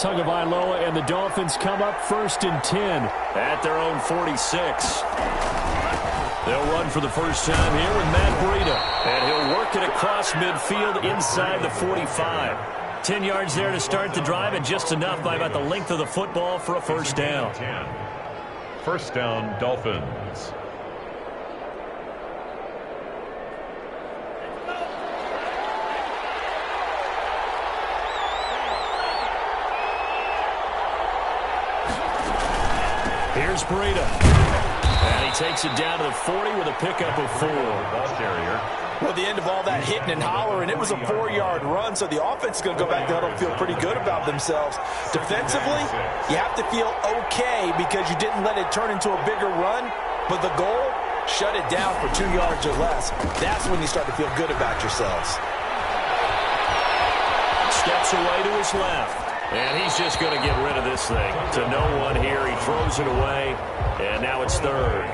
Tagovailoa, and the Dolphins come up 1st and 10 at their own 46. They'll run for the first time here with Matt Breida, and he'll work it across midfield inside the 45. 10 yards there to start the drive, and just enough by about the length of the football for a first down. First down, Dolphins. Here's Breida. And he takes it down to the 40 with a pickup of 4. Ball carrier. Well, the end of all that hitting and hollering, it was a 4-yard run, so the offense is going to go back to huddle and feel pretty good about themselves. Defensively, you have to feel okay because you didn't let it turn into a bigger run, but the goal, shut it down for 2 yards or less. That's when you start to feel good about yourselves. Steps away to his left. And he's just going to get rid of this thing. To no one here. He throws it away. And now it's 3rd.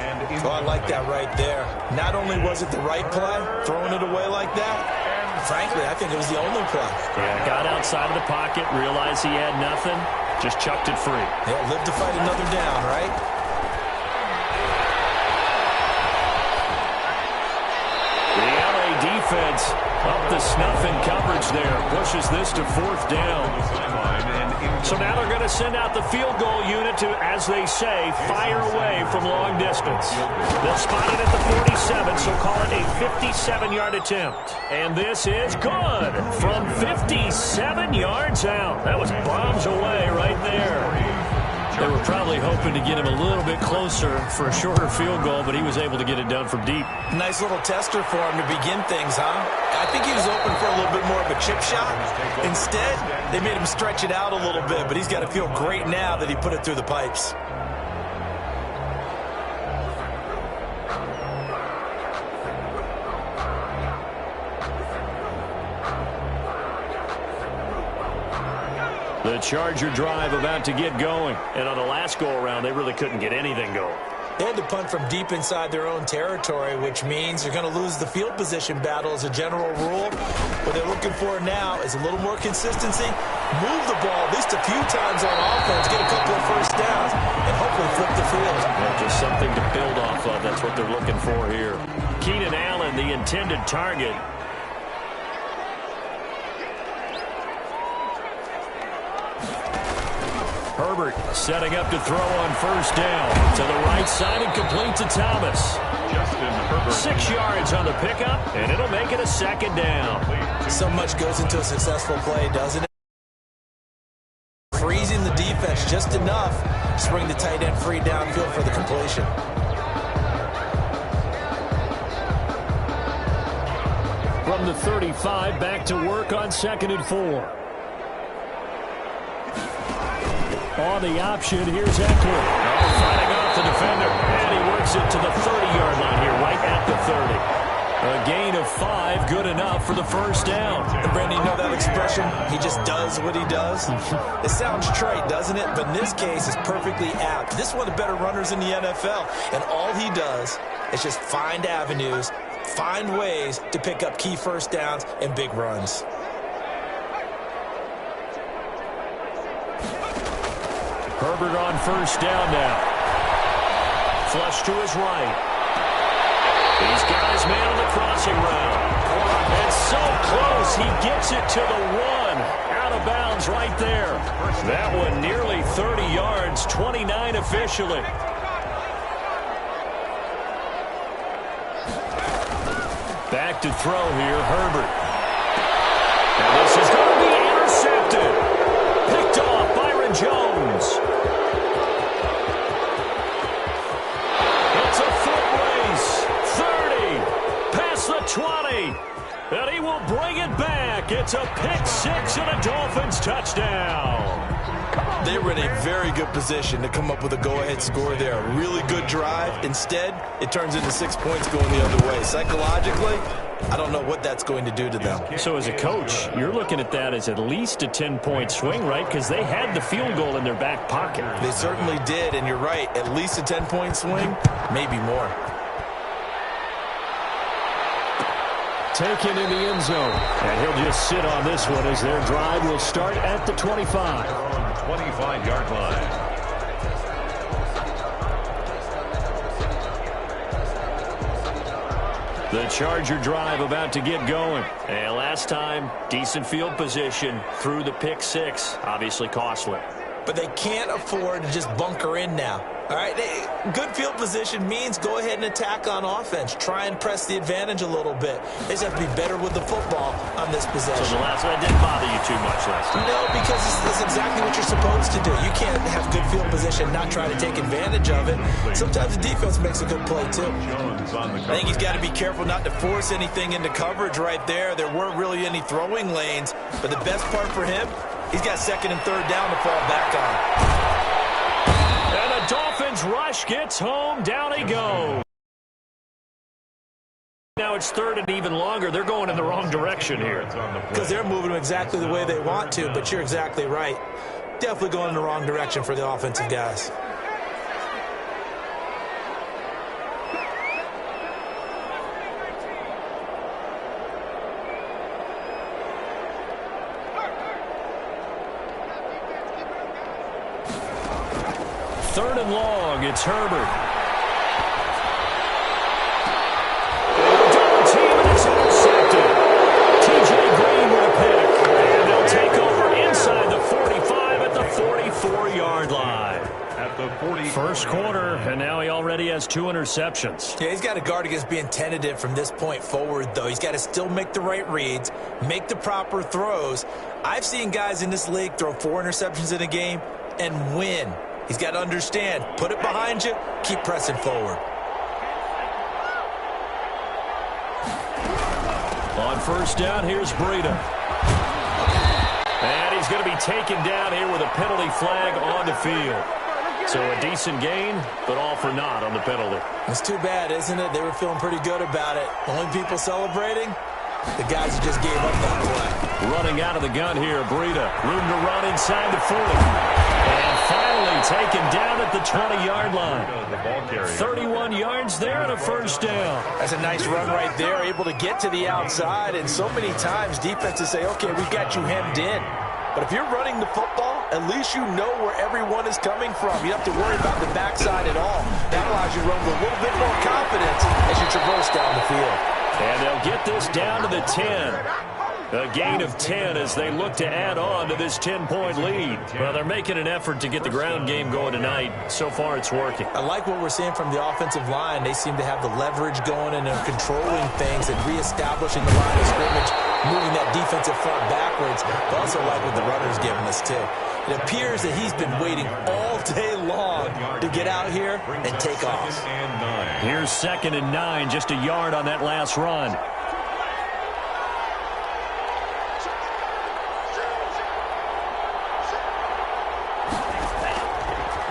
Oh, I like that right there. Not only was it the right play, throwing it away like that, frankly, I think it was the only play. Yeah, got outside of the pocket, realized he had nothing, just chucked it free. Yeah, live to fight another down, right? The LA defense up the snuff in coverage there. Pushes this to 4th down. So now they're going to send out the field goal unit to, as they say, fire away from long distance. They'll spot it at the 47, so call it a 57-yard attempt. And this is good from 57 yards out. That was bombs away right there. They were probably hoping to get him a little bit closer for a shorter field goal, but he was able to get it done from deep. Nice little tester for him to begin things, huh? I think he was open for a little bit more of a chip shot. Instead, they made him stretch it out a little bit, but he's got to feel great now that he put it through the pipes. The Charger drive about to get going. And on the last go-around, they really couldn't get anything going. They had to punt from deep inside their own territory, which means they're going to lose the field position battle as a general rule. What they're looking for now is a little more consistency. Move the ball at least a few times on offense, get a couple of first downs, and hopefully flip the field. Yeah, just something to build off of. That's what they're looking for here. Keenan Allen, the intended target. Herbert setting up to throw on first down. To the right side and complete to Thomas. Justin Herbert. 6 yards on the pickup, and it'll make it a 2nd down. So much goes into a successful play, doesn't it? Freezing the defense just enough to bring the tight end free downfield for the completion. From the 35, back to work on 2nd and 4. On the option, here's Eckler. Fighting off the defender, and he works it to the 30-yard line here, right at the 30. A gain of 5, good enough for the first down. And Brandon, you know that expression? He just does what he does. It sounds trite, doesn't it? But in this case, it's perfectly apt. This is one of the better runners in the NFL, and all he does is just find avenues, find ways to pick up key first downs and big runs. Herbert on first down now. Flush to his right. He's got his man on the crossing route. And so close, he gets it to the 1. Out of bounds right there. That one nearly 30 yards, 29 officially. Back to throw here, Herbert. And this is going to be intercepted. Picked off Byron Jones. It's a foot race. 30. Past the 20. And he will bring it back. It's a pick 6 and a Dolphins touchdown. They were in a very good position to come up with a go-ahead score there. A really good drive. Instead, it turns into 6 points going the other way. Psychologically, I don't know what that's going to do to them. So as a coach, you're looking at that as at least a 10-point swing, right? Because they had the field goal in their back pocket. They certainly did, and you're right. At least a 10-point swing, maybe more. taken in the end zone. And he'll just sit on this one as their drive will start at the 25. 25-yard line. The Charger drive about to get going. And last time, decent field position through the pick six. Obviously costly. But they can't afford to just bunker in now. All right, good field position means go ahead and attack on offense. Try and press the advantage a little bit. They just have to be better with the football on this possession. So the last one didn't bother you too much last time? No, because this is exactly what you're supposed to do. You can't have good field position, not try to take advantage of it. Sometimes the defense makes a good play, too. I think he's got to be careful not to force anything into coverage right there. There weren't really any throwing lanes, but the best part for him, he's got second and third down to fall back on. And the Dolphins rush gets home. Down he goes. Now it's third and even longer. They're going in the wrong direction here. Because they're moving exactly the way they want to, but you're exactly right. Definitely going in the wrong direction for the offensive guys. Third and long, it's Herbert. Double team and it's intercepted. TJ Green with a pick. And they'll take over inside the 45 at the 44-yard line. At the 40. First quarter, and now he already has 2 interceptions. Yeah, he's got to guard against being tentative from this point forward, though. He's got to still make the right reads, make the proper throws. I've seen guys in this league throw 4 interceptions in a game and win. He's got to understand, put it behind you, keep pressing forward. On first down, here's Breida. And he's going to be taken down here with a penalty flag on the field. So a decent gain, but all for naught on the penalty. It's too bad, isn't it? They were feeling pretty good about it. Only people celebrating, the guys who just gave up that play. Running out of the gun here, Breida. Room to run inside the 40. And finally taken down at the 20-yard line. 31 yards there and a first down. That's a nice run right there, able to get to the outside. And so many times defenses say, okay, we've got you hemmed in. But if you're running the football, at least you know where everyone is coming from. You don't have to worry about the backside at all. That allows you to run with a little bit more confidence as you traverse down the field. And they'll get this down to the 10. A gain of 10 as they look to add on to this 10-point lead. Well, they're making an effort to get the ground game going tonight. So far, it's working. I like what we're seeing from the offensive line. They seem to have the leverage going and they're controlling things and reestablishing the line of scrimmage, moving that defensive front backwards. I also like what the runner's giving us, too. It appears that he's been waiting all day long to get out here and take off. Here's 2nd and 9, just a yard on that last run.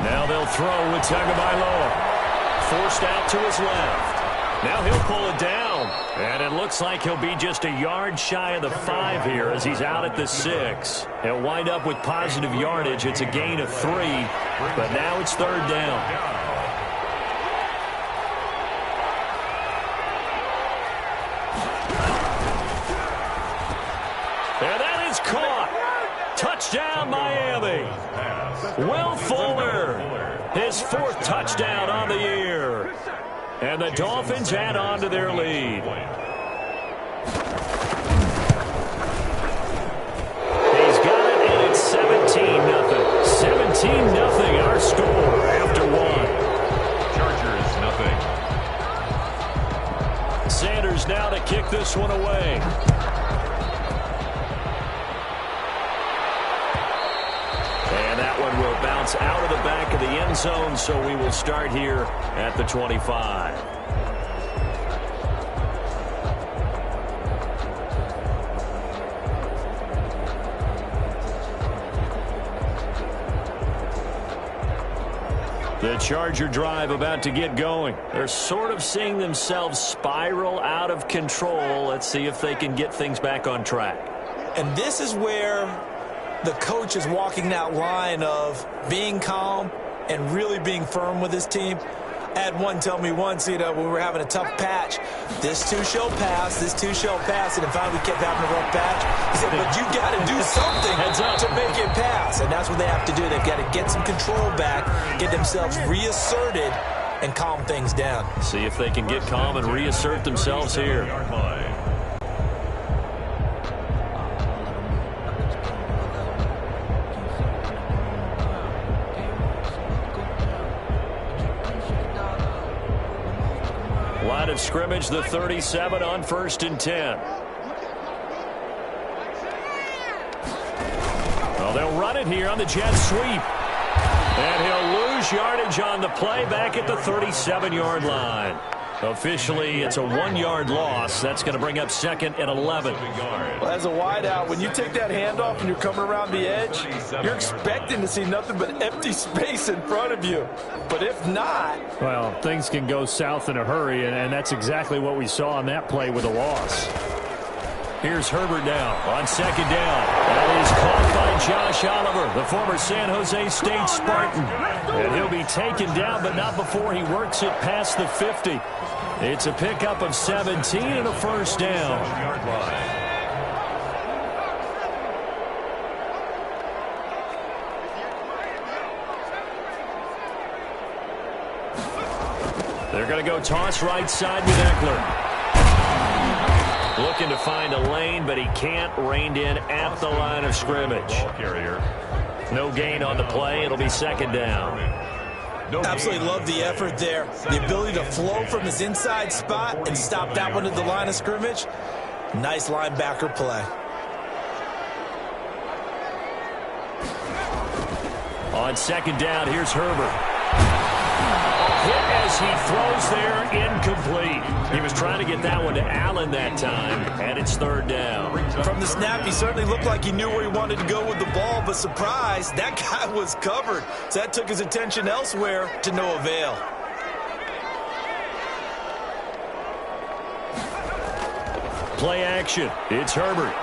Now they'll throw with Tagovailoa. Forced out to his left. Now he'll pull it down. And it looks like he'll be just a yard shy of the 5 here as he's out at the 6. He'll wind up with positive yardage. It's a gain of 3. But now it's 3rd down. And that is caught. Touchdown, Miami. Will Fuller, his 4th touchdown on the year. And the Dolphins add on to their lead. He's got it, and it's 17-0. 17-0 our score after 1. Chargers, nothing. Sanders now to kick this one away. Will bounce out of the back of the end zone, so we will start here at the 25. The Charger drive about to get going. They're sort of seeing themselves spiral out of control. Let's see if they can get things back on track. And this is where the coach is walking that line of being calm and really being firm with his team. Had one tell me once, when we were having a tough patch, this too shall pass, and then finally we kept having a rough patch. He said, but you got to do something to make it pass, and that's what they have to do. They've got to get some control back, get themselves reasserted, and calm things down. See if they can get calm and reassert themselves here. Line of scrimmage, the 37 on 1st and 10. Well, they'll run it here on the jet sweep. And he'll lose yardage on the play back at the 37-yard line. Officially, it's a 1-yard loss. That's going to bring up 2nd and 11. Well, as a wideout, when you take that handoff and you're coming around the edge, you're expecting to see nothing but empty space in front of you. But if not... Well, things can go south in a hurry, and that's exactly what we saw on that play with a loss. Here's Herbert now on 2nd down. That is caught by Josh Oliver, the former San Jose State Spartan. And he'll be taken down, but not before he works it past the 50. It's a pickup of 17 and a 1st down. They're going to go toss right side with Eckler. Looking to find a lane, but he can't. Reined in at the line of scrimmage. No gain on the play. It'll be 2nd down. Absolutely love the effort there. The ability to flow from his inside spot and stop that one at the line of scrimmage. Nice linebacker play. On 2nd down, here's Herbert. Hit as he throws there, incomplete. He was trying to get that one to Allen that time, and it's 3rd down. From the snap, he certainly looked like he knew where he wanted to go with the ball, but surprise, that guy was covered. So that took his attention elsewhere to no avail. Play action. It's Herbert.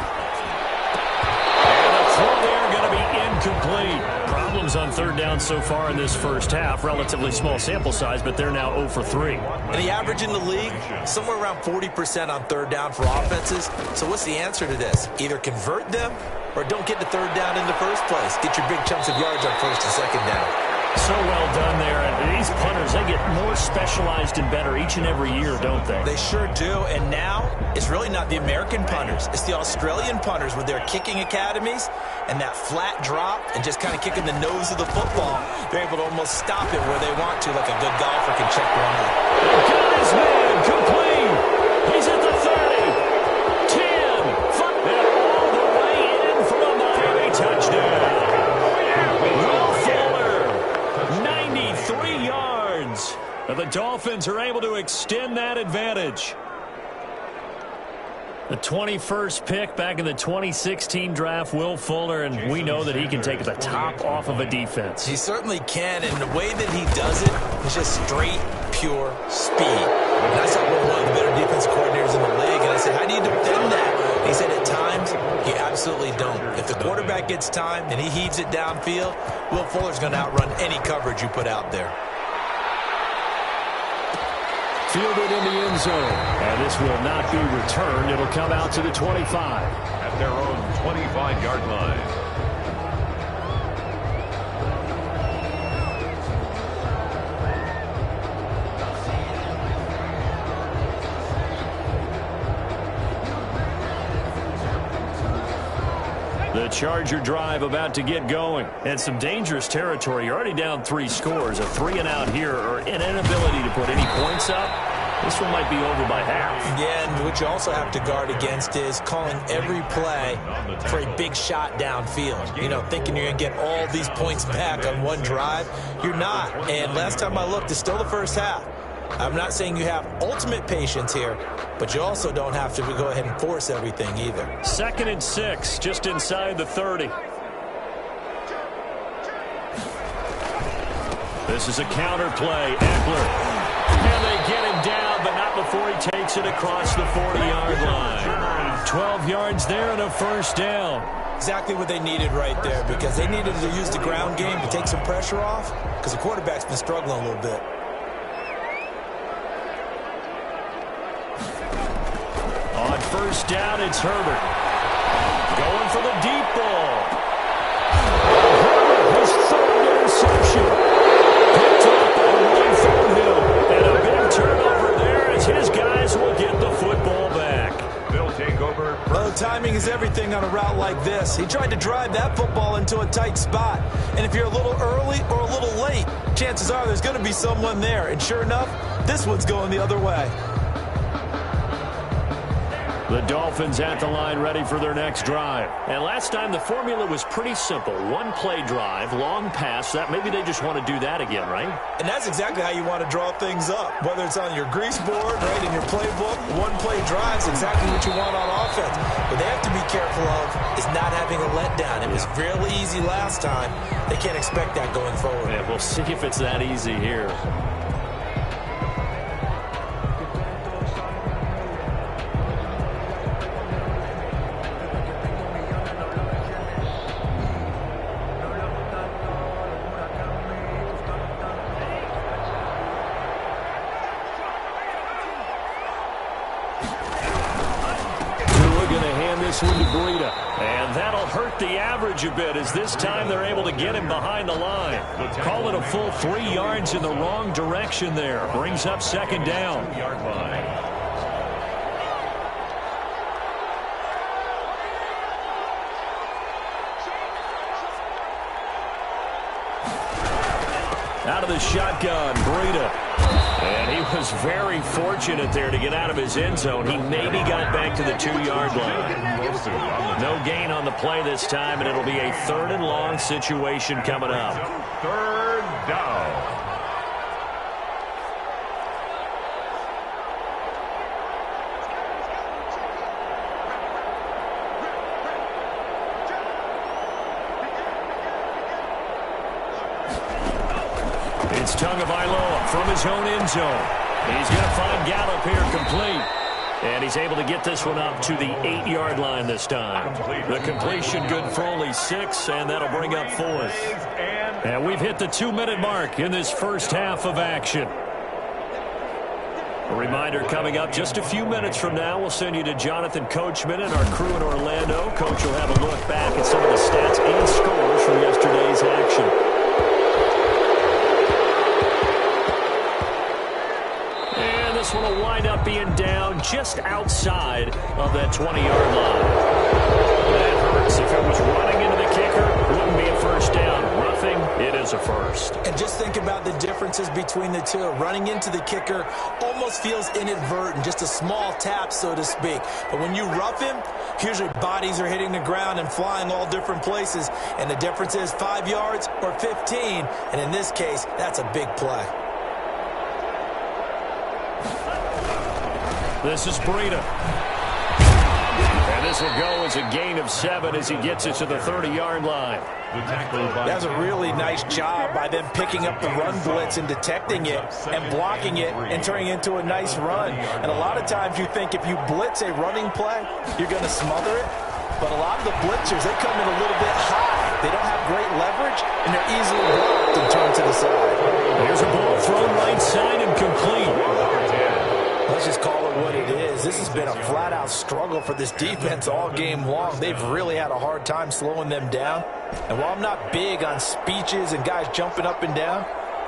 And the throw there going to be incomplete. Problems on 3rd down so far in this first half. Relatively small sample size, but they're now 0 for 3. And the average in the league, somewhere around 40% on 3rd down for offenses. So what's the answer to this? Either convert them or don't get the 3rd down in the first place. Get your big chunks of yards on 1st and 2nd down. So well done there. And these punters, they get more specialized and better each and every year, don't they? They sure do. And now, it's really not the American punters. It's the Australian punters with their kicking academies and that flat drop and just kind of kicking the nose of the football. They're able to almost stop it where they want to, like a good golfer can check one up. Got his man complete. He's at the 30, 10, 5, and all the way in for a Miami touchdown. Will Fuller, 93 yards. And the Dolphins are able to extend that advantage. The 21st pick back in the 2016 draft, Will Fuller, and we know that he can take the top off of a defense. He certainly can, and the way that he does it is just straight, pure speed. And I saw one of the better defense coordinators in the league, and I said, how do you defend that? And he said, at times, you absolutely don't. If the quarterback gets time and he heaves it downfield, Will Fuller's going to outrun any coverage you put out there. Fielded in the end zone. And this will not be returned. It'll come out to the 25. At their own 25-yard line. The Charger drive about to get going. And some dangerous territory. You're already down 3 scores. A 3 and out here, or an inability to put any points up. This one might be over by half. Yeah, and what you also have to guard against is calling every play for a big shot downfield. You know, thinking you're going to get all these points back on one drive. You're not. And last time I looked, it's still the first half. I'm not saying you have ultimate patience here, but you also don't have to go ahead and force everything either. 2nd and 6, just inside the 30. This is a counter play. Eckler. And they get him down, but not before he takes it across the 40-yard line. 12 yards there and a 1st down. Exactly what they needed right there, because they needed to use the ground game to take some pressure off, because the quarterback's been struggling a little bit. first down, it's Herbert. Going for the deep ball. Herbert has thrown an interception. Picked up on Ron Thornhill. And a big turnover there as his guys will get the football back. They'll take over. Well, timing is everything on a route like this. He tried to drive that football into a tight spot. And if you're a little early or a little late, chances are there's going to be someone there. And sure enough, this one's going the other way. The Dolphins at the line ready for their next drive. And last time the formula was pretty simple. One play drive, long pass. That maybe they just want to do that again, right? And that's exactly how you want to draw things up. Whether it's on your grease board, right, in your playbook, one play drive is exactly what you want on offense. What they have to be careful of is not having a letdown. It was really easy last time. They can't expect that going forward. Yeah, we'll see if it's that easy here. One to Breida. And that'll hurt the average a bit as this time they're able to get him behind the line. Call it a full 3 yards in the wrong direction there. Brings up second down. Out of the shotgun, Breida. And he was very fortunate there to get out of his end zone. He maybe got back to the 2-yard line. No gain on the play this time, and it'll be a 3rd and long situation coming up. 3rd down. It's Tagovailoa from his own end zone. He's going to find Gallup here complete. And he's able to get this one up to the 8-yard line this time. The completion good for only 6, and that'll bring up 4th. And we've hit the 2-minute mark in this first half of action. A reminder coming up just a few minutes from now, we'll send you to Jonathan Coachman and our crew in Orlando. Coach will have a look back at some of the stats and scores from yesterday's action. This one will wind up being down just outside of that 20-yard line. That hurts. If it was running into the kicker, it wouldn't be a first down. Roughing, it is a first. And just think about the differences between the two. Running into the kicker almost feels inadvertent, just a small tap, so to speak. But when you rough him, usually bodies are hitting the ground and flying all different places. And the difference is 5 yards or 15. And in this case, that's a big play. This is Breida. And this will go as a gain of 7 as he gets it to the 30-yard line. That was a really nice job by them picking up the run blitz and detecting it and blocking it and turning it into a nice run. And a lot of times you think if you blitz a running play, you're going to smother it. But a lot of the blitzers, they come in a little bit high. They don't have great leverage, and they're easily blocked and turned to the side. Here's a ball thrown right side and complete. Let's just call it what it is. This has been a flat-out struggle for this defense all game long. They've really had a hard time slowing them down. And while I'm not big on speeches and guys jumping up and down,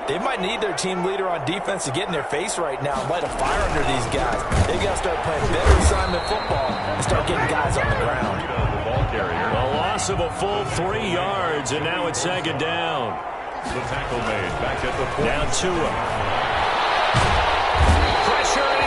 they might need their team leader on defense to get in their face right now and light a fire under these guys. They've got to start playing better assignment football and start getting guys on the ground. A loss of a full 3 yards, and now it's second down. The tackle made back at the point. Now Tua.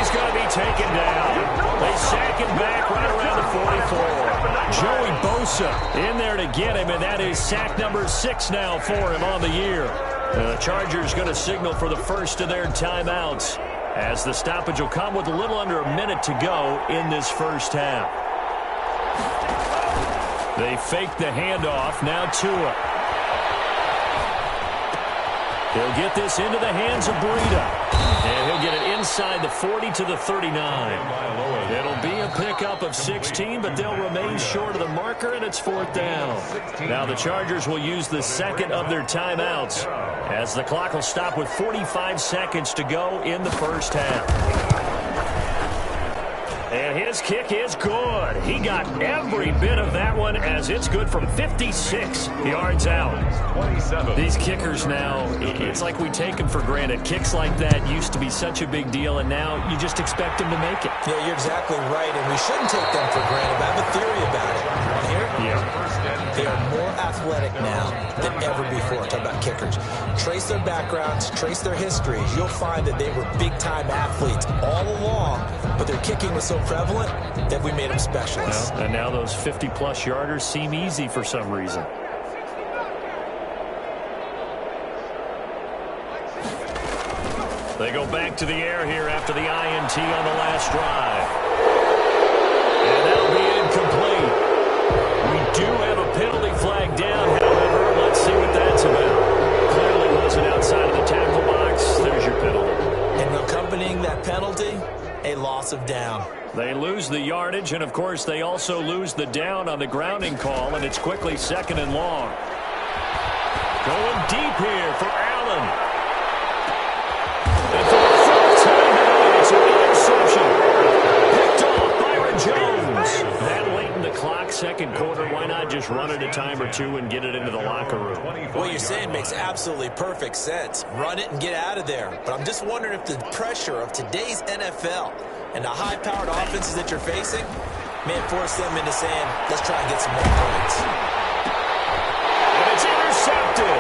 He's going to be taken down. They sack him back right around the 44. Joey Bosa in there to get him, and that is sack number 6 now for him on the year. The Chargers going to signal for the first of their timeouts as the stoppage will come with a little under a minute to go in this first half. They fake the handoff. Now Tua. He'll get this into the hands of Breida. And he'll get it inside the 40 to the 39. It'll be a pickup of 16, but they'll remain short of the marker, and it's 4th down. Now the Chargers will use the second of their timeouts as the clock will stop with 45 seconds to go in the first half. And And his kick is good. He got every bit of that one as it's good from 56 yards out. 27. These kickers now, it's like we take them for granted. Kicks like that used to be such a big deal, and now you just expect them to make it. Yeah, you're exactly right, and we shouldn't take them for granted. But I have a theory about it. Here, they are more athletic now than ever before. Talk about kickers. Trace their backgrounds, trace their histories. You'll find that they were big-time athletes all along, but their kicking was so prevalent that we made them specialists. And now those 50-plus yarders seem easy for some reason. They go back to the air here after the INT on the last drive. And that'll be incomplete. We do have a penalty flag down, however. Let's see what that's about. Clearly wasn't outside of the tackle box. There's your penalty. And accompanying that penalty, a loss of down. They lose the yardage, and, of course, they also lose the down on the grounding call, and it's quickly 2nd and long. Going deep here for Allen. And for the first time tonight, it's an interception. Picked off Byron Jones. That late in the clock, second quarter, why not just run it a time or two and get it into the locker room? What you're saying makes absolutely perfect sense. Run it and get out of there. But I'm just wondering if the pressure of today's NFL and the high-powered offenses that you're facing may force them into saying, let's try and get some more points. And it's intercepted.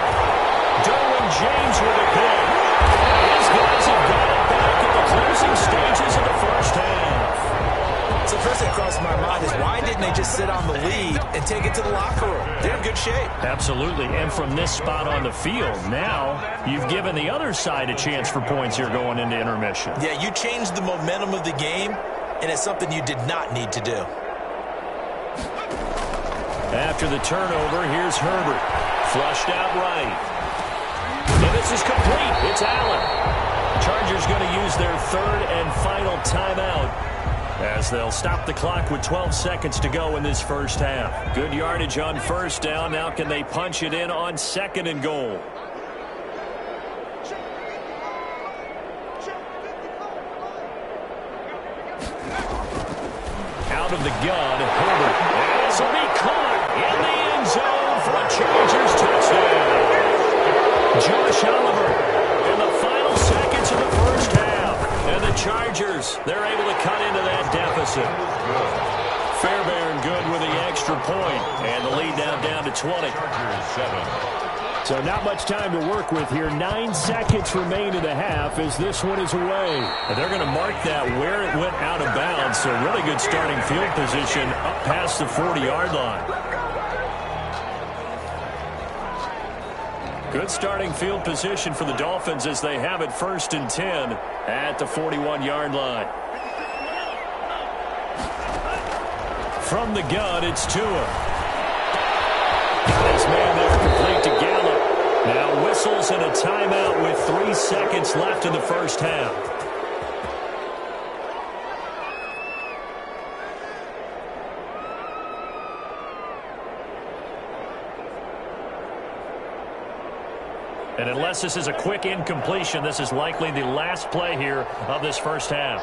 Derwin James with a pick. These guys have got it back in the closing stages of the first half. So the first thing that crossed my mind is why didn't they just sit on the lead and take it to the locker room? They're in good shape. Absolutely, and from this spot on the field, now you've given the other side a chance for points here going into intermission. Yeah, you changed the momentum of the game, and it's something you did not need to do. After the turnover, here's Herbert. Flushed out right. And this is complete. It's Allen. Chargers going to use their third and final timeout as they'll stop the clock with 12 seconds to go in this first half. Good yardage on first down. Now can they punch it in on 2nd and goal? Out of the gun, Herbert. This will be caught in the end zone for a Chargers touchdown. Josh Oliver in the final seconds of the first half. And the Chargers, they're able to cut into that deficit. Fairbairn good with the extra point, and the lead now down to 20. So not much time to work with here. 9 seconds remain in the half as this one is away. And they're going to mark that where it went out of bounds. So really good starting field position up past the 40-yard line. Good starting field position for the Dolphins as they have it 1st and 10 at the 41-yard line. From the gun, it's Tua. This man there complete to Gallup. Now whistles and a timeout with 3 seconds left in the first half. And unless this is a quick incompletion, this is likely the last play here of this first half.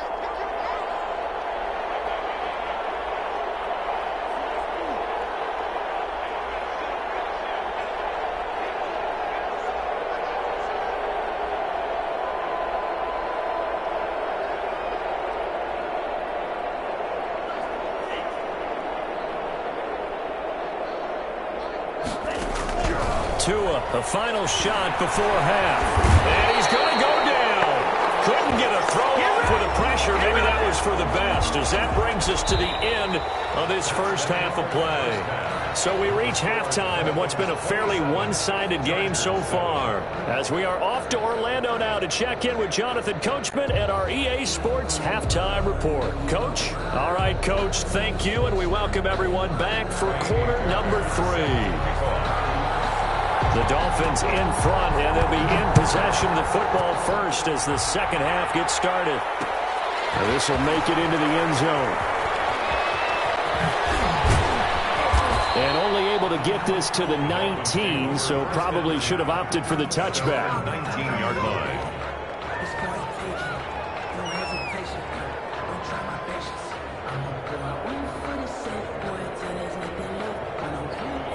Tua, a final shot before half. And he's going to go down. Couldn't get a throw off with the pressure. Maybe that was for the best, as that brings us to the end of this first half of play. So we reach halftime in what's been a fairly one-sided game so far, as we are off to Orlando now to check in with Jonathan Coachman at our EA Sports Halftime Report. Coach? All right, Coach, thank you, and we welcome everyone back for quarter number 3. The Dolphins in front, and they'll be in possession of the football first as the second half gets started. And this will make it into the end zone. And only able to get this to the 19, so probably should have opted for the touchback. 19-yard line.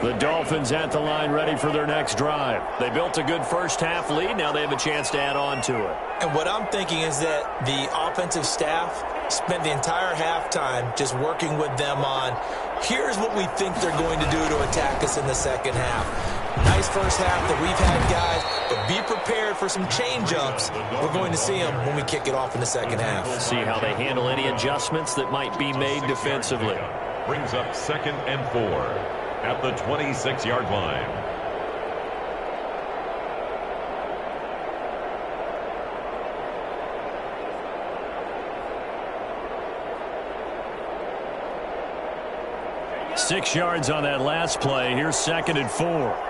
The Dolphins at the line ready for their next drive. They built a good first-half lead. Now they have a chance to add on to it. And what I'm thinking is that the offensive staff spent the entire halftime just working with them on, here's what we think they're going to do to attack us in the second half. Nice first half that we've had, guys, but be prepared for some change-ups. We're going to see them when we kick it off in the second half. We'll see how they handle any adjustments that might be made defensively. Brings up 2nd and 4 at the 26-yard line. Six yards on that last play. Here's 2nd and 4.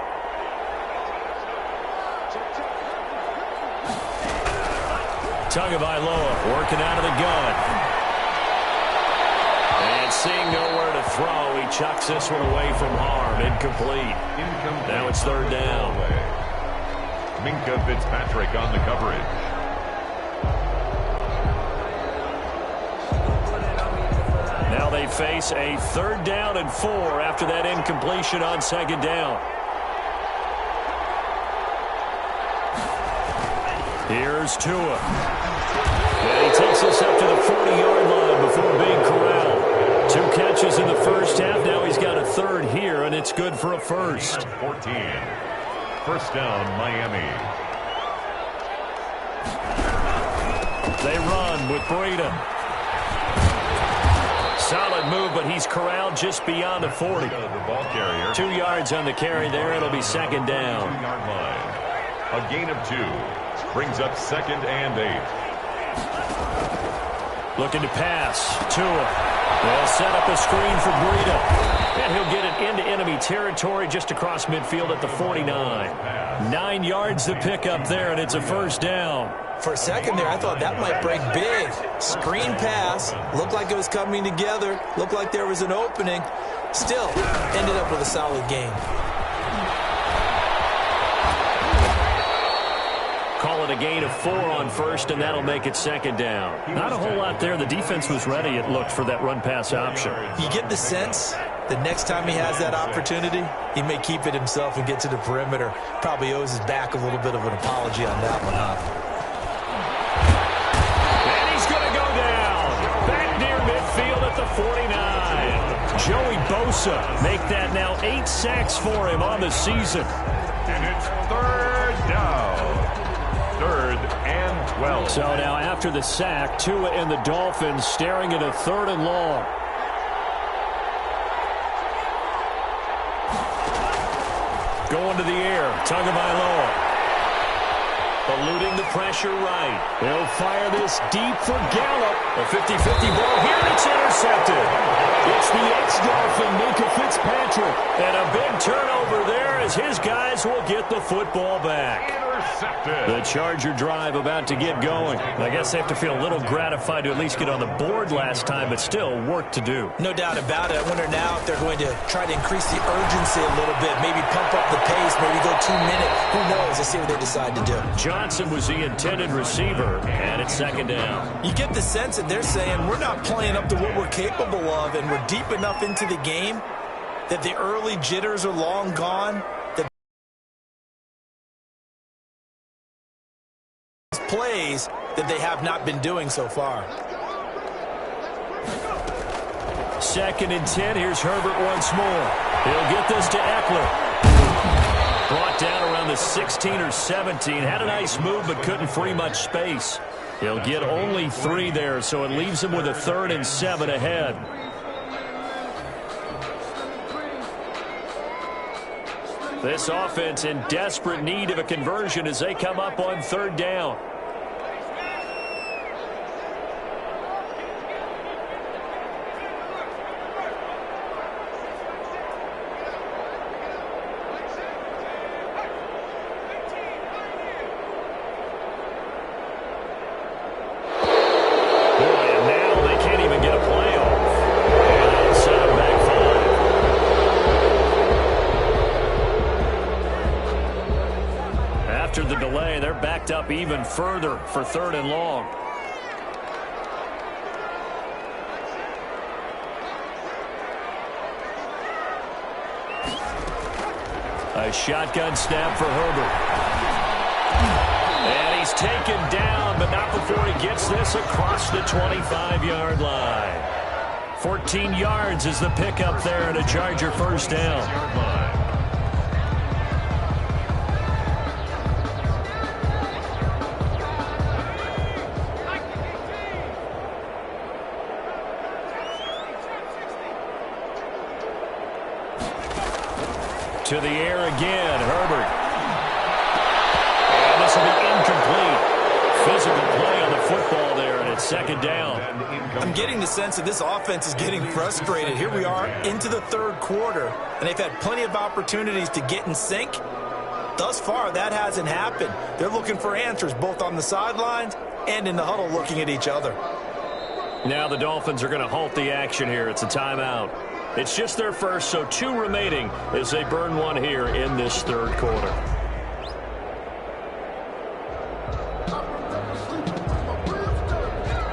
Tagovailoa working out of the gun. And seeing nowhere to throw, he chucks this one away from harm. Incomplete. Now it's 3rd down. Minkah Fitzpatrick on the coverage. Now they face a 3rd down and 4 after that incompletion on 2nd down. Here's Tua. And he takes us up to the 40-yard line before being corralled. 2 catches in the first half. Now he's got a 3rd here, and it's good for a first. 14. First down, Miami. They run with Breida. Solid move, but he's corralled just beyond the 40. The ball carrier. 2 yards on the carry there. It'll be 2nd down. 2-yard line. A gain of 2. Brings up 2nd and 8. Looking to pass. Tua. They'll set up a screen for Breida. And he'll get it into enemy territory just across midfield at the 49. 9 yards to pick up there, and it's a first down. For a second there, I thought that might break big. Screen pass. Looked like it was coming together. Looked like there was an opening. Still, ended up with a solid game. Call it a gain of 4 on first, and that'll make it 2nd down. Not a whole lot there. The defense was ready, it looked, for that run-pass option. You get the sense that next time he has that opportunity, he may keep it himself and get to the perimeter. Probably owes his back a little bit of an apology on that one, huh? And he's going to go down. Back near midfield at the 49. Joey Bosa make that now 8 sacks for him on the season. And it's 3rd down. 3rd and 12. So now after the sack, Tua and the Dolphins staring at a 3rd and long. Going to the air, Tagovailoa. Eluding the pressure right. They'll fire this deep for Gallup. A 50-50 ball here, and it's intercepted. It's the ex-Dolphin, Minkah Fitzpatrick. And a big turnover there as his guys will get the football back. Intercepted. The Charger drive about to get going. I guess they have to feel a little gratified to at least get on the board last time, but still work to do. No doubt about it. I wonder now if they're going to try to increase the urgency a little bit, maybe pump up the pace, maybe go 2 minutes. Who knows? Let's see what they decide to do. Johnson was the intended receiver, and it's 2nd down. You get the sense that they're saying we're not playing up to what we're capable of, and we're deep enough into the game that the early jitters are long gone. Plays that they have not been doing so far. 2nd and 10. Here's Herbert once more. He'll get this to Eckler. Brought down around the 16 or 17. Had a nice move, but couldn't free much space. He'll get only 3 there, so it leaves him with a 3rd and 7 ahead. This offense in desperate need of a conversion as they come up on 3rd down. After the delay, they're backed up even further for 3rd and long. A shotgun snap for Herbert. And he's taken down, but not before he gets this across the 25-yard line. 14 yards is the pickup there and a Charger first down. To the air again, Herbert. And this will be incomplete. Physical play on the football there, and it's second down. I'm getting the sense that this offense is getting frustrated. Here we are into the third quarter, and they've had plenty of opportunities to get in sync. Thus far, that hasn't happened. They're looking for answers both on the sidelines and in the huddle looking at each other. Now the Dolphins are going to halt the action here. It's a timeout. It's just their first, so 2 remaining as they burn one here in this third quarter.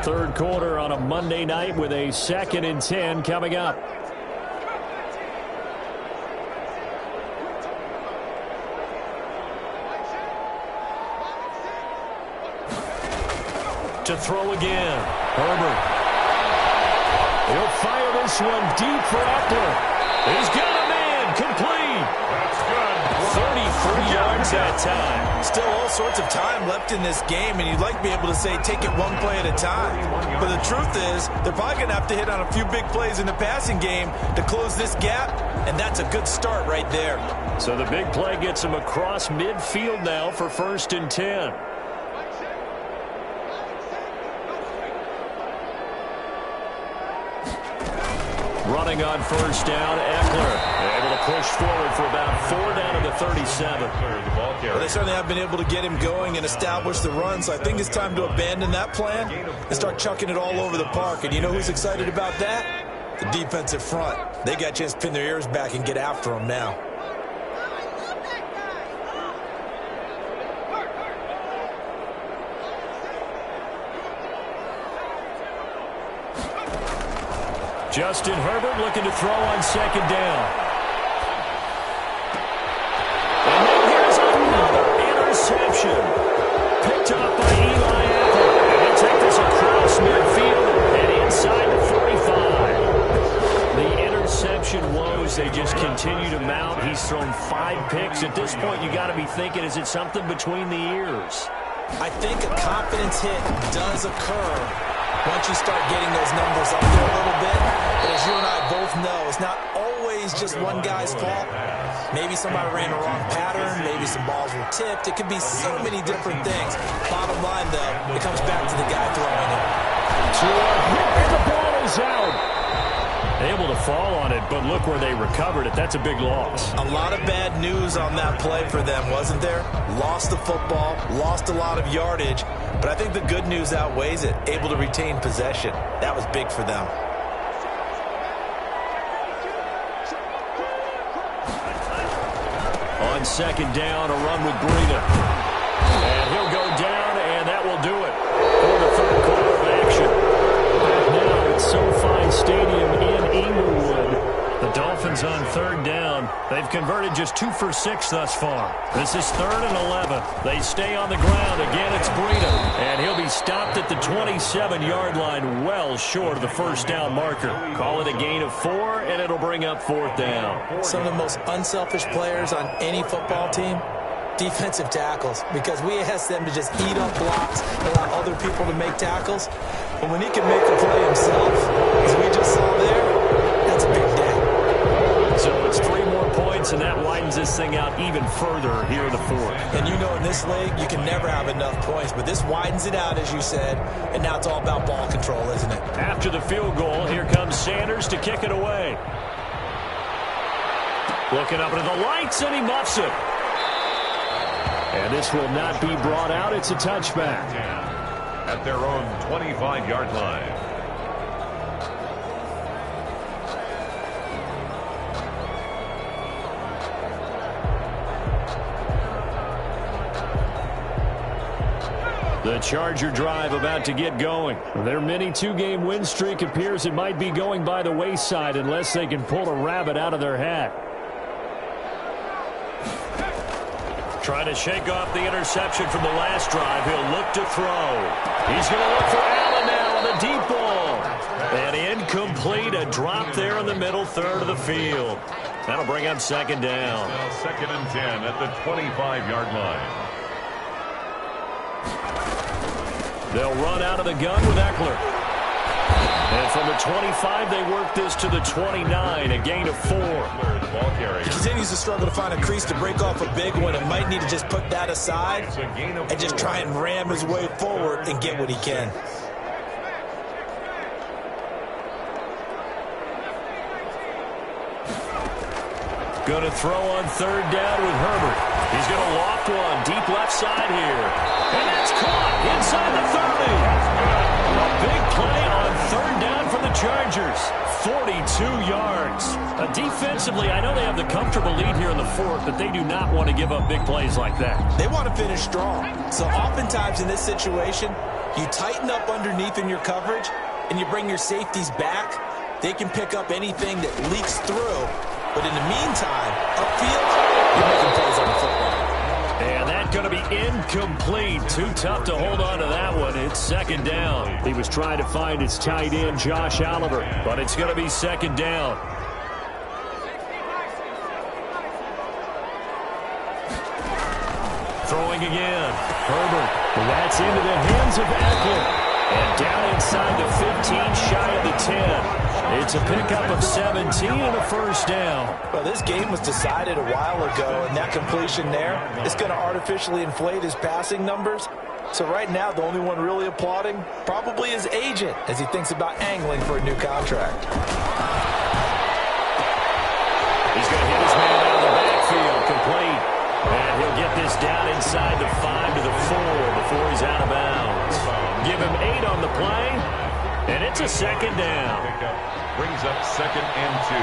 Third quarter on a Monday night with a 2nd and 10 coming up. To throw again, Herbert. He'll fire this one deep for Eckler. He's got a man, complete. That's good. 33 yards that time. Still all sorts of time left in this game, and you'd like to be able to say take it one play at a time. But the truth is, they're probably going to have to hit on a few big plays in the passing game to close this gap, and that's a good start right there. So the big play gets him across midfield now for 1st and 10. Running on first down, Eckler able to push forward for about 4 down to the 37. Well, they certainly have been able to get him going and establish the run, so I think it's time to abandon that plan and start chucking it all over the park. And you know who's excited about that? The defensive front. They got a chance to pin their ears back and get after him now. Justin Herbert looking to throw on 2nd down. And then here's another interception. Picked up by Eli Apple. And he'll take this across midfield and inside the 45. The interception woes, they just continue to mount. He's thrown 5 picks. At this point, you got to be thinking, is it something between the ears? I think a confidence hit does occur once you start getting those numbers up there a little bit. But as you and I both know, it's not always just one guy's fault. Maybe somebody ran a wrong pattern. Maybe some balls were tipped. It could be so many different things. Bottom line, though, it comes back to the guy throwing it. And the ball is out. Able to fall on it, but look where they recovered it. That's a big loss. A lot of bad news on that play for them, wasn't there? Lost the football, lost a lot of yardage, but I think the good news outweighs it. Able to retain possession. That was big for them. On 2nd down, a run with Breida. And he'll go down, and that will do it for the third quarter of action. Back now at SoFi Stadium in Inglewood. The Dolphins on 3rd down. They've converted just 2 for 6 thus far. This is 3rd and 11. They stay on the ground. Again, it's Breida. And he'll be stopped at the 27-yard line, well short of the first down marker. Call it a gain of 4, and it'll bring up 4th down. Some of the most unselfish players on any football team, defensive tackles, because we ask them to just eat up blocks, allow other people to make tackles. But when he can make the play himself, as we just saw there, that's a big day. So it's 3 more points, and that widens this thing out even further here in the 4th. And you know in this league, you can never have enough points, but this widens it out, as you said, and now it's all about ball control, isn't it? After the field goal, here comes Sanders to kick it away. Looking up into the lights, and he muffs it. And this will not be brought out. It's a touchback. At their own 25-yard line. The Charger drive about to get going. Their mini 2-game win streak appears it might be going by the wayside unless they can pull a rabbit out of their hat. Trying to shake off the interception from the last drive. He'll look to throw. He's going to look for Allen now on the deep ball. And incomplete, a drop there in the middle third of the field. That'll bring up second down. Now 2nd and 10 at the 25-yard line. They'll run out of the gun with Eckler. And from the 25, they work this to the 29, a gain of 4. He continues to struggle to find a crease to break off a big one and might need to just put that aside and just try and ram his way forward and get what he can. Going to throw on third down with Herbert. He's going to loft one deep left side here. And that's caught inside the 30. A big play on third down for the Chargers. 42 yards. Defensively, I know they have the comfortable lead here in the fourth, but they do not want to give up big plays like that. They want to finish strong. So oftentimes in this situation, you tighten up underneath in your coverage and you bring your safeties back. They can pick up anything that leaks through. But in the meantime, upfield, you're making plays on the football. And that's going to be incomplete. Too tough to hold on to that one. It's second down. He was trying to find his tight end, Josh Oliver, but it's going to be second down. Throwing again. Herbert. That's into the hands of Eckler. And down inside the 15, shy of the 10. It's a pickup of 17 and a first down. Well, this game was decided a while ago, and that completion there is going to artificially inflate his passing numbers. So right now, the only one really applauding probably his agent as he thinks about angling for a new contract. He's going to hit his man out of the backfield, complete. And he'll get this down inside the 5 to the 4 before he's out of bounds. Give him 8 on the play, and it's a second down. Brings up 2nd and 2.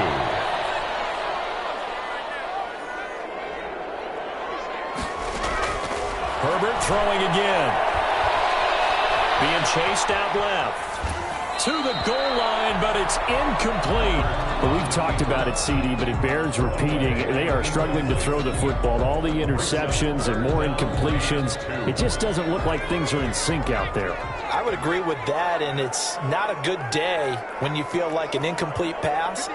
Herbert throwing again. Being chased out left. To the goal line, but it's incomplete. But we've talked about it, CD, but it bears repeating. They are struggling to throw the football. All the interceptions and more incompletions. It just doesn't look like things are in sync out there. I would agree with that, and it's not a good day when you feel like an incomplete pass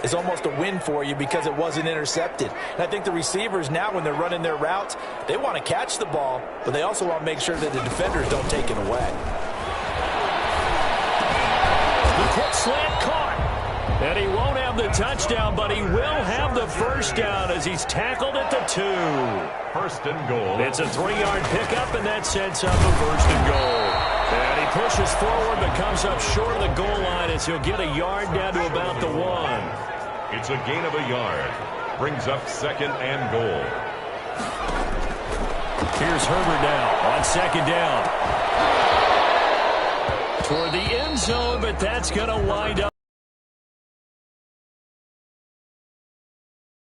is almost a win for you because it wasn't intercepted. And I think the receivers now, when they're running their routes, they want to catch the ball, but they also want to make sure that the defenders don't take it away. The quick slant caught. And he won't have the touchdown, but he will have the first down as he's tackled at the 2. First and goal. It's a 3-yard pickup, and that sets up a first and goal. And he pushes forward, but comes up short of the goal line as he'll get a yard down to about the 1. It's a gain of a yard. Brings up 2nd and goal. Here's Herbert now on second down. Toward the end zone, but that's going to wind up.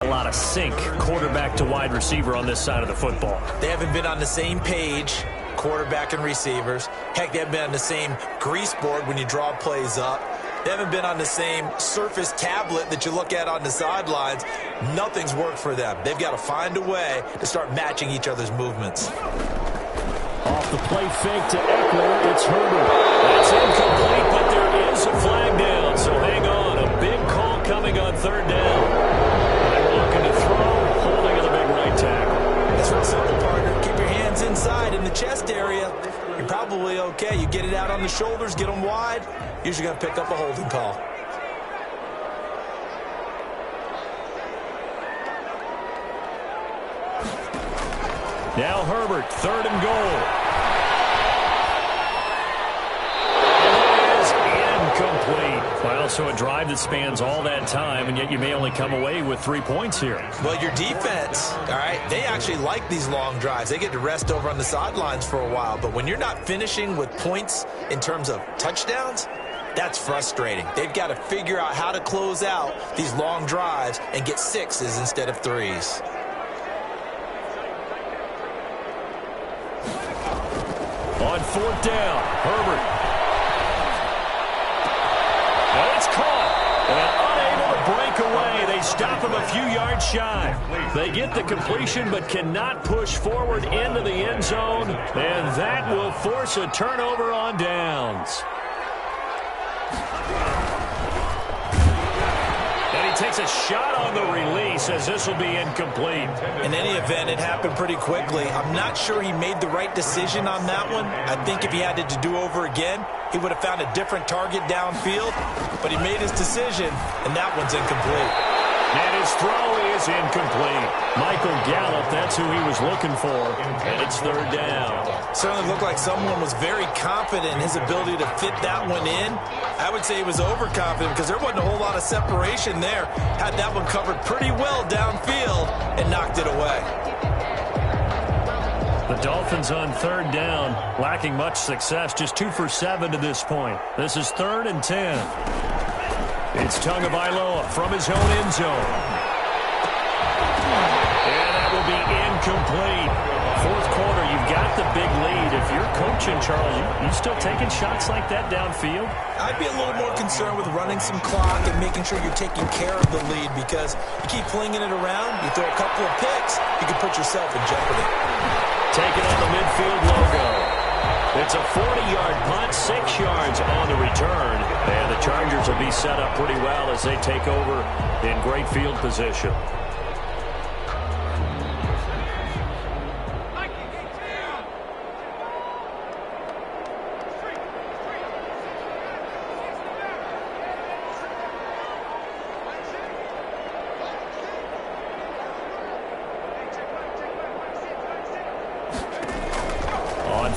A lot of sync, quarterback to wide receiver on this side of the football. They haven't been on the same page, quarterback and receivers. Heck, they haven't been on the same grease board when you draw plays up. They haven't been on the same surface tablet that you look at on the sidelines. Nothing's worked for them. They've got to find a way to start matching each other's movements. Off the play fake to Eckler, it's Herbert. That's incomplete, but there is a flag down, so hang on. A big call coming on third down. Looking to throw, holding of the big right tackle. It's real simple, partner. Keep your hands inside in the chest area. You're probably okay. You get it out on the shoulders, get them wide. Usually going to pick up a holding call. Now Herbert, third and goal. Incomplete. Well, so a drive that spans all that time, and yet you may only come away with 3 points here. Well, your defense, all right, they actually like these long drives. They get to rest over on the sidelines for a while. But when you're not finishing with points in terms of touchdowns, that's frustrating. They've got to figure out how to close out these long drives and get 6s instead of 3s. On fourth down, Herbert. And it's caught. And unable to break away. They stop him a few yards shy. They get the completion but cannot push forward into the end zone, and that will force a turnover on downs. And he takes a shot on the release as this will be incomplete. In any event, it happened pretty quickly. I'm not sure he made the right decision on that one. I think if he had to do over again, he would have found a different target downfield, but he made his decision, and that one's incomplete. And his throw is incomplete. Michael Gallup, that's who he was looking for, and it's third down. Certainly looked like someone was very confident in his ability to fit that one in. I would say he was overconfident because there wasn't a whole lot of separation there. Had that one covered pretty well downfield and knocked it away. The Dolphins on third down, lacking much success, just 2 for 7 to this point. This is 3rd and 10. It's Tagovailoa from his own end zone. And that will be incomplete. Fourth quarter, you've got the big lead. If you're coaching, Charles, you still taking shots like that downfield? I'd be a little more concerned with running some clock and making sure you're taking care of the lead, because you keep flinging it around, you throw a couple of picks, you can put yourself in jeopardy. Taking on the midfield logo. It's a 40-yard punt, 6 yards on the return. And the Chargers will be set up pretty well as they take over in great field position.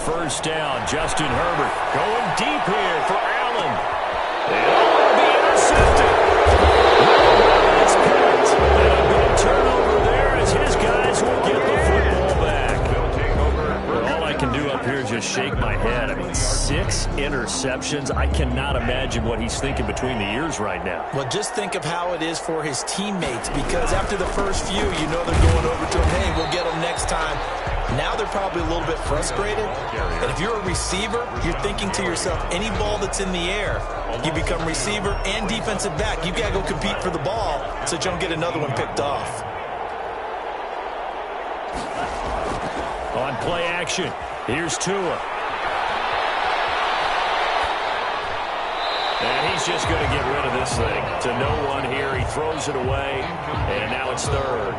First down, Justin Herbert going deep here for Allen. And it'll be intercepted. It's picked. And a good turnover there as his guys will get the football back. All I can do up here is just shake my head. I mean, 6 interceptions. I cannot imagine what he's thinking between the ears right now. Well, just think of how it is for his teammates, because after the first few, you know they're going over to him, hey, we'll get him next time. Now they're probably a little bit frustrated. And if you're a receiver, you're thinking to yourself, any ball that's in the air, you become receiver and defensive back. You've got to go compete for the ball so that you don't get another one picked off. On play action, here's Tua. And he's just going to get rid of this thing. To no one here, he throws it away, and now it's third.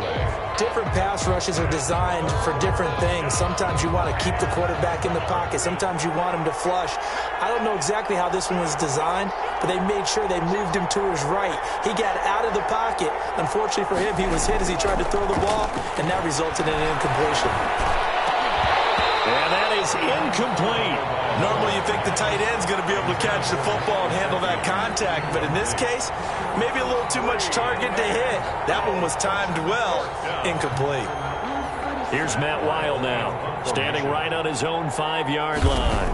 Different pass rushes are designed for different things. Sometimes you want to keep the quarterback in the pocket. Sometimes you want him to flush. I don't know exactly how this one was designed, but they made sure they moved him to his right. He got out of the pocket. Unfortunately for him, he was hit as he tried to throw the ball, and that resulted in an incompletion. And that is incomplete. Normally you think the tight end's going to be able to catch the football and handle that contact, but in this case, maybe a little too much target to hit. That one was timed well. Incomplete. Here's Matt Weil now, standing right on his own 5-yard line.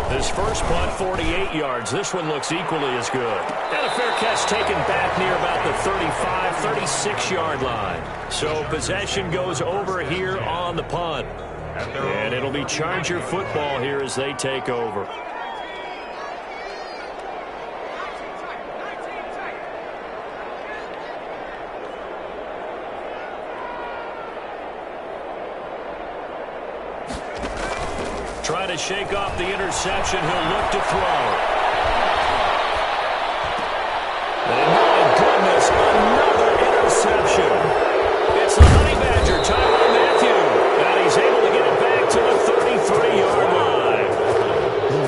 This first punt, 48 yards. This one looks equally as good. And a fair catch taken back near about the 35, 36-yard line. So possession goes over here on the punt. And it'll be Charger football here as they take over. Trying to shake off the interception. He'll look to throw. And my goodness, another interception. It's the Honey Badger, Tyrann Mathieu. And he's able to get it back to the 33-yard line.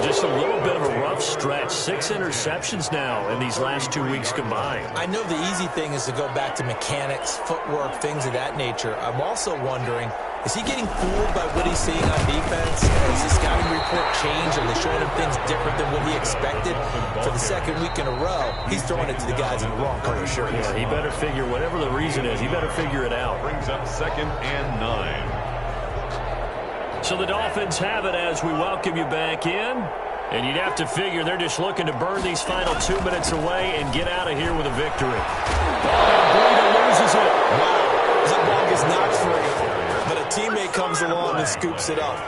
Just a little bit of a rough stretch. 6 interceptions now in these last 2 weeks combined. I know the easy thing is to go back to mechanics, footwork, things of that nature. I'm also wondering, is he getting fooled by what he's seeing on defense? Has the scouting report changed? Are they showing him things different than what he expected? For the second week in a row, he's throwing it to the guys in the wrong color shirts. Yeah, he better figure, whatever the reason is, he better figure it out. Brings up 2nd and 9. So the Dolphins have it as we welcome you back in. And you'd have to figure they're just looking to burn these final 2 minutes away and get out of here with a victory. And Breida loses it. Wow, that ball gets knocked free. But a teammate comes along and scoops it up.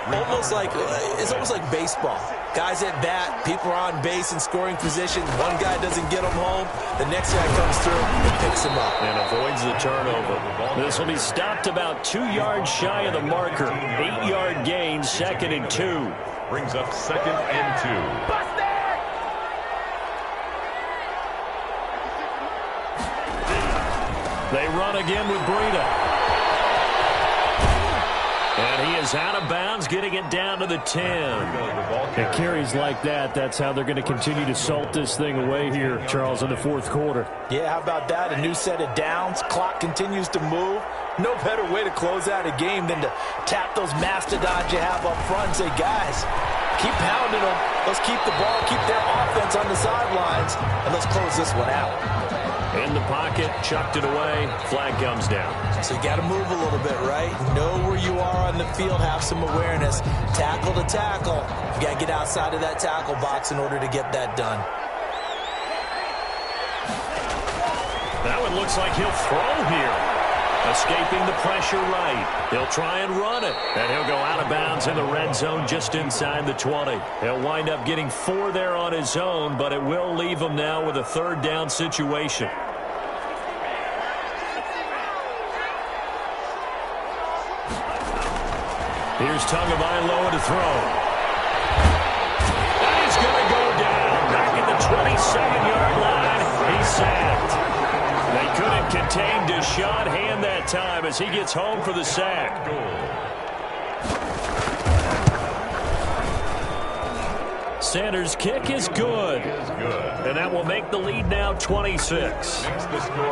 It's almost like baseball. Guys at bat, people are on base in scoring position. One guy doesn't get them home. The next guy comes through and picks him up. And avoids the turnover. This will be stopped about 2 yards shy of the marker. 8-yard gain, 2nd and 2. Brings up 2nd and 2. They run again with Breida. And he is out of bounds, getting it down to the 10. It carries like that. That's how they're going to continue to salt this thing away here, Charles, in the 4th quarter. Yeah, how about that? A new set of downs. Clock continues to move. No better way to close out a game than to tap those mastodons you have up front and say, guys, keep pounding them. Let's keep the ball, keep their offense on the sidelines, and let's close this one out. In the pocket, chucked it away, flag comes down. So you got to move a little bit, right? Know where you are on the field, have some awareness. Tackle to tackle. You got to get outside of that tackle box in order to get that done. That one looks like he'll throw here. Escaping the pressure right. He'll try and run it. And he'll go out of bounds in the red zone just inside the 20. He'll wind up getting 4 there on his own, but it will leave him now with a 3rd down situation. Here's Tagovailoa to throw. And he's going to go down. Back at the 27-yard line. He's sacked. They couldn't contain Deshaun Hand that time as he gets home for the sack. Sanders' kick is good. And that will make the lead now 26.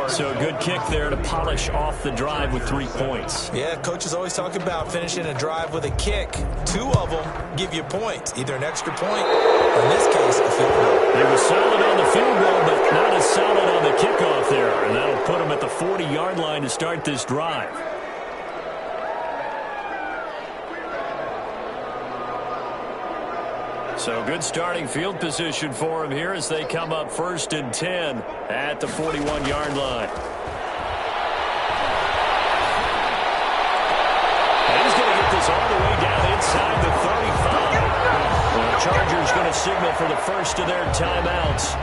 So a good kick there to polish off the drive with 3 points. Yeah, coaches always talk about finishing a drive with a kick. 2 of them give you points, either an extra point or, in this case, a field goal. They were solid on the field goal, but not as solid on the kickoff there. And that'll put them at the 40-yard line to start this drive. So good starting field position for him here as they come up 1st and 10 at the 41-yard line. And he's going to get this all the way down inside the 35. The Chargers going to signal for the first of their timeouts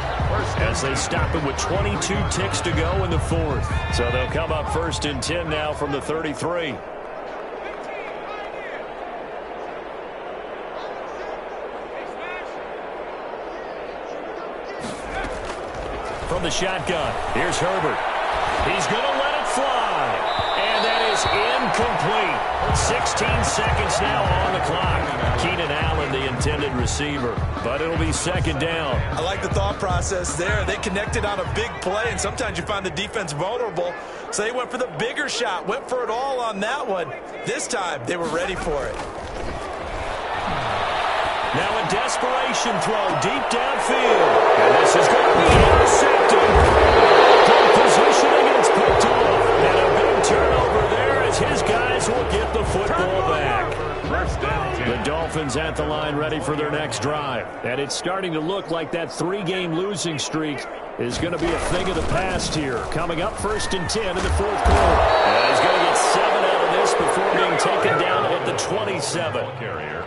as they stop him with 22 ticks to go in the 4th. So they'll come up 1st and 10 now from the 33. From the shotgun, here's Herbert. He's going to let it fly. And that is incomplete. 16 seconds now on the clock. Keenan Allen, the intended receiver. But it'll be 2nd down. I like the thought process there. They connected on a big play, and sometimes you find the defense vulnerable. So they went for the bigger shot, went for it all on that one. This time, they were ready for it. Now a desperation throw deep downfield. And this is going to be intercepted. Good positioning, and it's picked off. And a big turnover there as his guys will get the football back. The Dolphins at the line ready for their next drive. And it's starting to look like that 3-game losing streak is going to be a thing of the past here. Coming up 1st and 10 in the 4th quarter. And he's going to get 7 out of this before being taken down at the 27. Carrier.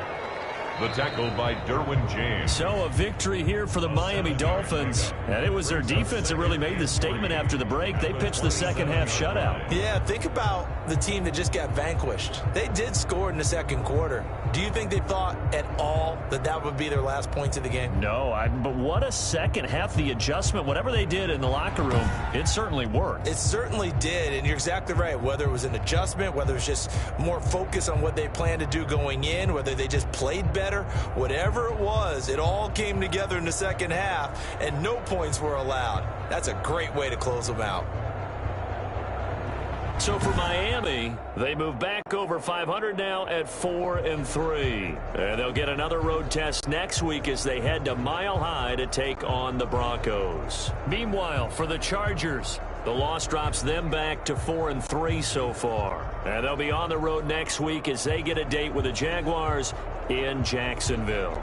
The tackle by Derwin James. So a victory here for the Miami Dolphins. And it was their defense that really made the statement after the break. They pitched the second half shutout. Yeah, think about the team that just got vanquished. They did score in the 2nd quarter. Do you think they thought at all that that would be their last points of the game? No, but what a second half. The adjustment, whatever they did in the locker room, it certainly worked. It certainly did, and you're exactly right. Whether it was an adjustment, whether it was just more focus on what they planned to do going in, whether they just played better, whatever it was, it all came together in the second half, and no points were allowed. That's a great way to close them out. So for Miami, they move back over 500 now at 4-3. And they'll get another road test next week as they head to Mile High to take on the Broncos. Meanwhile, for the Chargers, the loss drops them back to 4-3 so far. And they'll be on the road next week as they get a date with the Jaguars in Jacksonville.